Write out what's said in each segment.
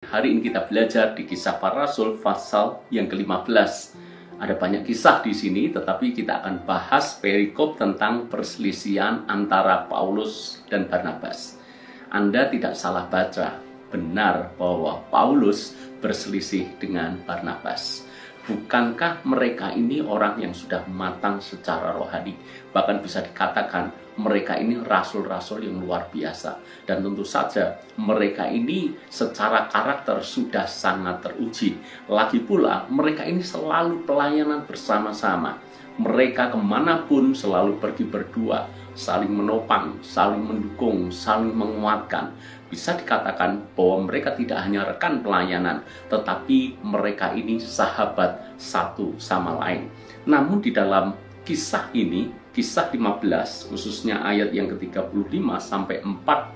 Hari ini kita belajar di Kisah Para Rasul pasal yang ke-15. Ada banyak kisah di sini, tetapi kita akan bahas perikop tentang perselisihan antara Paulus dan Barnabas. Anda tidak salah baca, benar bahwa Paulus berselisih dengan Barnabas. Bukankah mereka ini orang yang sudah matang secara rohani? Bahkan bisa dikatakan mereka ini rasul-rasul yang luar biasa. Dan tentu saja mereka ini secara karakter sudah sangat teruji. Lagi pula mereka ini selalu pelayanan bersama-sama. Mereka kemanapun selalu pergi berdua, saling menopang, saling mendukung, saling menguatkan. Bisa dikatakan bahwa mereka tidak hanya rekan pelayanan, tetapi mereka ini sahabat satu sama lain. Namun di dalam kisah ini, kisah 15, khususnya ayat yang ke-35 sampai 41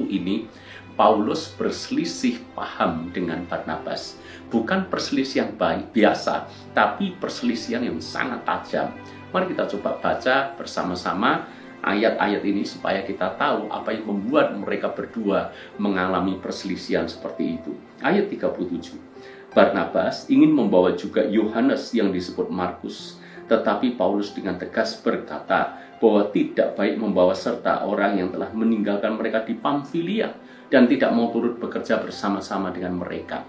ini, Paulus berselisih paham dengan Barnabas. Bukan perselisihan biasa, tapi perselisihan yang sangat tajam. Mari kita coba baca bersama-sama ayat-ayat ini supaya kita tahu apa yang membuat mereka berdua mengalami perselisihan seperti itu. Ayat 37. Barnabas ingin membawa juga Yohanes yang disebut Markus, tetapi Paulus dengan tegas berkata bahwa tidak baik membawa serta orang yang telah meninggalkan mereka di Pamfilia dan tidak mau turut bekerja bersama-sama dengan mereka.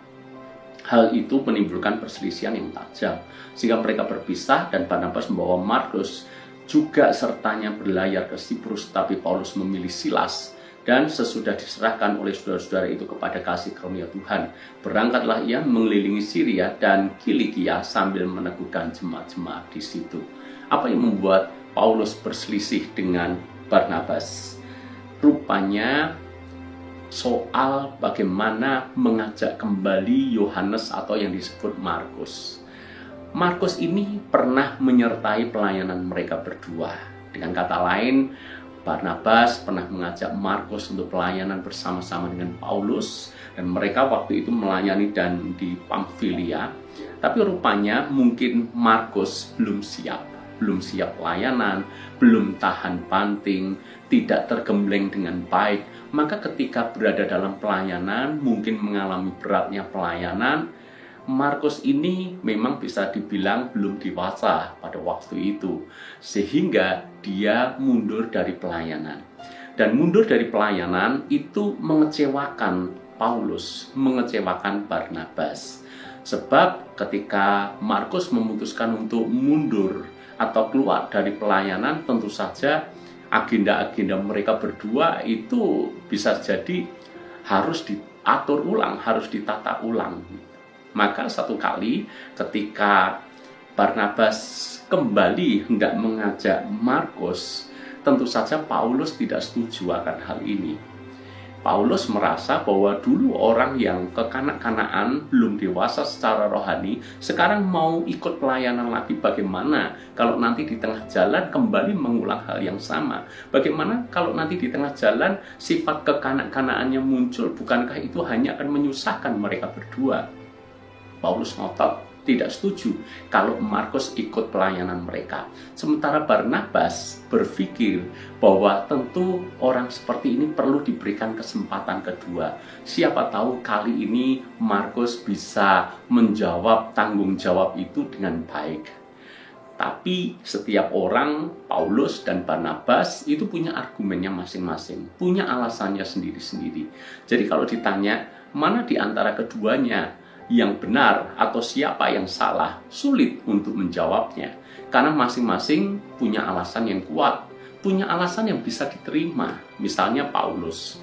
Hal itu menimbulkan perselisihan yang tajam, sehingga mereka berpisah dan Barnabas membawa Markus juga sertanya berlayar ke Siprus, tapi Paulus memilih Silas. Dan sesudah diserahkan oleh saudara-saudara itu kepada kasih karunia Tuhan, berangkatlah ia mengelilingi Syria dan Kilikia sambil meneguhkan jemaat-jemaat di situ. Apa yang membuat Paulus berselisih dengan Barnabas? Rupanya soal bagaimana mengajak kembali Yohanes atau yang disebut Markus. Markus ini pernah menyertai pelayanan mereka berdua. Dengan kata lain, Barnabas pernah mengajak Markus untuk pelayanan bersama-sama dengan Paulus, dan mereka waktu itu melayani dan di Pamfilia. Tapi rupanya mungkin Markus belum siap pelayanan, belum tahan banting, tidak tergembleng dengan baik. Maka ketika berada dalam pelayanan, mungkin mengalami beratnya pelayanan, Markus ini memang bisa dibilang belum dewasa pada waktu itu, sehingga dia mundur dari pelayanan. Dan mundur dari pelayanan itu mengecewakan Paulus, mengecewakan Barnabas. Sebab ketika Markus memutuskan untuk mundur atau keluar dari pelayanan, tentu saja agenda-agenda mereka berdua itu bisa jadi harus diatur ulang, harus ditata ulang. Maka satu kali ketika Barnabas kembali hendak mengajak Markus, tentu saja Paulus tidak setuju akan hal ini. Paulus merasa bahwa dulu orang yang kekanak-kanakan, belum dewasa secara rohani, sekarang mau ikut pelayanan lagi. Bagaimana kalau nanti di tengah jalan kembali mengulang hal yang sama? Bagaimana kalau nanti di tengah jalan sifat kekanak-kanakannya muncul? Bukankah itu hanya akan menyusahkan mereka berdua? Paulus ngotot, tidak setuju kalau Markus ikut pelayanan mereka. Sementara Barnabas berpikir bahwa tentu orang seperti ini perlu diberikan kesempatan kedua. Siapa tahu kali ini Markus bisa menjawab tanggung jawab itu dengan baik. Tapi setiap orang, Paulus dan Barnabas itu punya argumennya masing-masing, punya alasannya sendiri-sendiri. Jadi kalau ditanya mana di antara keduanya yang benar atau siapa yang salah, sulit untuk menjawabnya. Karena masing-masing punya alasan yang kuat, punya alasan yang bisa diterima. Misalnya Paulus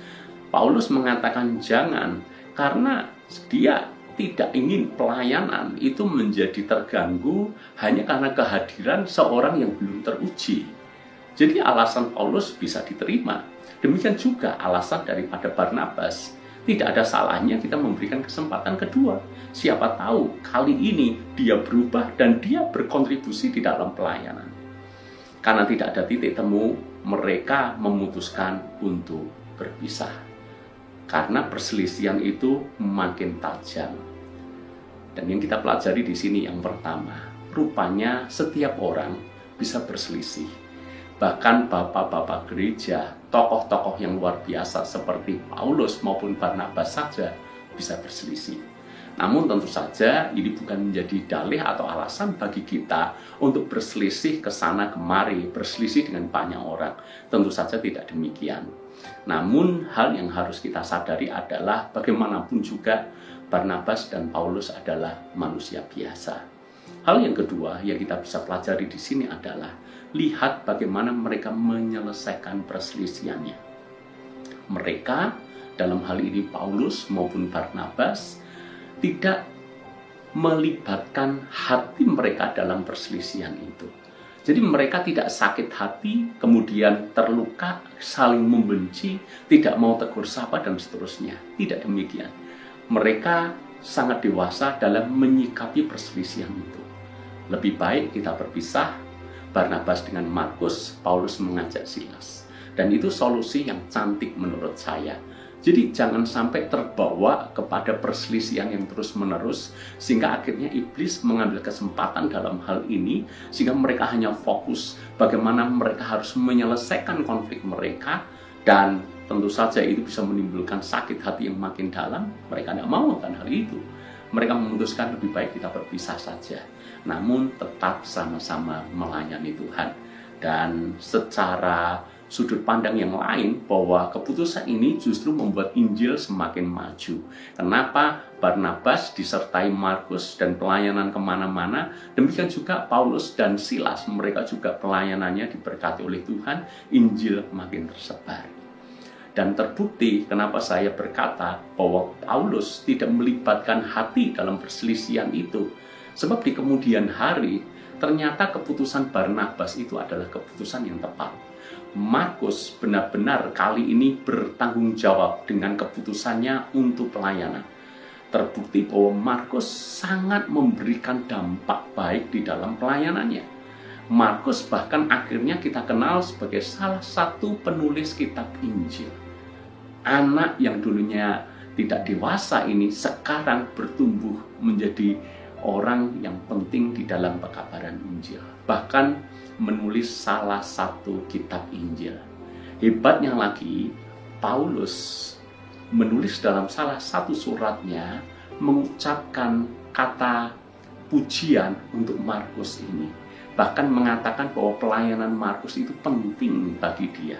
mengatakan jangan, karena dia tidak ingin pelayanan itu menjadi terganggu hanya karena kehadiran seorang yang belum teruji. Jadi alasan Paulus bisa diterima. Demikian juga alasan daripada Barnabas. Tidak ada salahnya kita memberikan kesempatan kedua. Siapa tahu kali ini dia berubah dan dia berkontribusi di dalam pelayanan. Karena tidak ada titik temu, mereka memutuskan untuk berpisah. Karena perselisihan itu makin tajam. Dan yang kita pelajari di sini yang pertama, rupanya setiap orang bisa berselisih. Bahkan bapak-bapak gereja, tokoh-tokoh yang luar biasa seperti Paulus maupun Barnabas saja bisa berselisih. Namun tentu saja ini bukan menjadi dalih atau alasan bagi kita untuk berselisih ke sana kemari, berselisih dengan banyak orang. Tentu saja tidak demikian. Namun hal yang harus kita sadari adalah bagaimanapun juga Barnabas dan Paulus adalah manusia biasa. Hal yang kedua yang kita bisa pelajari di sini adalah lihat bagaimana mereka menyelesaikan perselisihannya. Mereka, dalam hal ini Paulus maupun Barnabas, tidak melibatkan hati mereka dalam perselisihan itu. Jadi mereka tidak sakit hati, kemudian terluka, saling membenci, tidak mau tegur sapa dan seterusnya. Tidak demikian. Mereka sangat dewasa dalam menyikapi perselisihan itu. Lebih baik kita berpisah, Barnabas dengan Markus, Paulus mengajak Silas. Dan itu solusi yang cantik menurut saya. Jadi jangan sampai terbawa kepada perselisihan yang terus-menerus sehingga akhirnya iblis mengambil kesempatan dalam hal ini sehingga mereka hanya fokus bagaimana mereka harus menyelesaikan konflik mereka, dan tentu saja itu bisa menimbulkan sakit hati yang makin dalam. Mereka tidak mau kan hal itu. Mereka memutuskan lebih baik kita berpisah saja, namun tetap sama-sama melayani Tuhan. Dan secara sudut pandang yang lain, bahwa keputusan ini justru membuat Injil semakin maju. Kenapa? Barnabas disertai Markus dan pelayanan kemana-mana. Demikian juga Paulus dan Silas, mereka juga pelayanannya diberkati oleh Tuhan, Injil makin tersebar. Dan terbukti kenapa saya berkata bahwa Paulus tidak melibatkan hati dalam perselisihan itu. Sebab di kemudian hari, ternyata keputusan Barnabas itu adalah keputusan yang tepat. Markus benar-benar kali ini bertanggung jawab dengan keputusannya untuk pelayanan. Terbukti bahwa Markus sangat memberikan dampak baik di dalam pelayanannya. Markus bahkan akhirnya kita kenal sebagai salah satu penulis kitab Injil. Anak yang dulunya tidak dewasa ini sekarang bertumbuh menjadi orang yang penting di dalam pekabaran Injil. Bahkan menulis salah satu kitab Injil. Hebatnya lagi, Paulus menulis dalam salah satu suratnya mengucapkan kata pujian untuk Markus ini. Bahkan mengatakan bahwa pelayanan Markus itu penting bagi dia.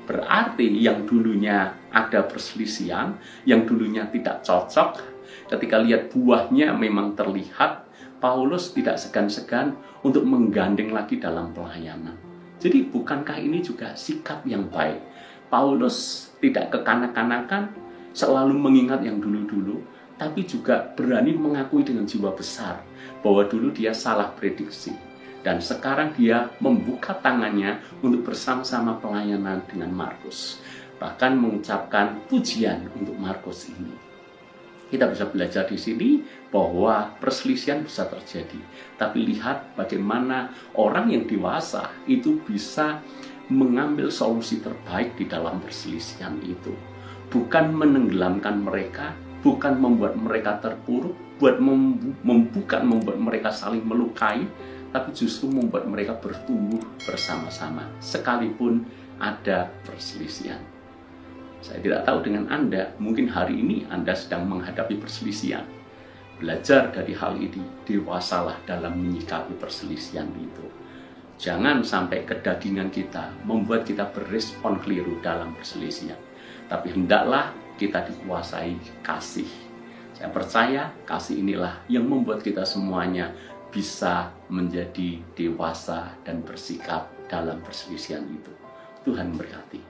Berarti yang dulunya ada perselisihan, yang dulunya tidak cocok, ketika lihat buahnya memang terlihat, Paulus tidak segan-segan untuk menggandeng lagi dalam pelayanan. Jadi bukankah ini juga sikap yang baik? Paulus tidak kekanak-kanakan, selalu mengingat yang dulu-dulu, tapi juga berani mengakui dengan jiwa besar bahwa dulu dia salah prediksi. Dan sekarang dia membuka tangannya untuk bersama-sama pelayanan dengan Markus. Bahkan mengucapkan pujian untuk Markus ini. Kita bisa belajar di sini bahwa perselisihan bisa terjadi. Tapi lihat bagaimana orang yang dewasa itu bisa mengambil solusi terbaik di dalam perselisihan itu. Bukan menenggelamkan mereka, bukan membuat mereka terpuruk, bukan membuat mereka saling melukai, tapi justru membuat mereka bertumbuh bersama-sama sekalipun ada perselisihan. Saya tidak tahu dengan Anda, mungkin hari ini Anda sedang menghadapi perselisihan. Belajar dari hal ini, dewasalah dalam menyikapi perselisihan itu. Jangan sampai kedagingan kita membuat kita berespon keliru dalam perselisihan. Tapi hendaklah kita dikuasai kasih. Saya percaya kasih inilah yang membuat kita semuanya bisa menjadi dewasa dan bersikap dalam perselisihan itu. Tuhan berkati.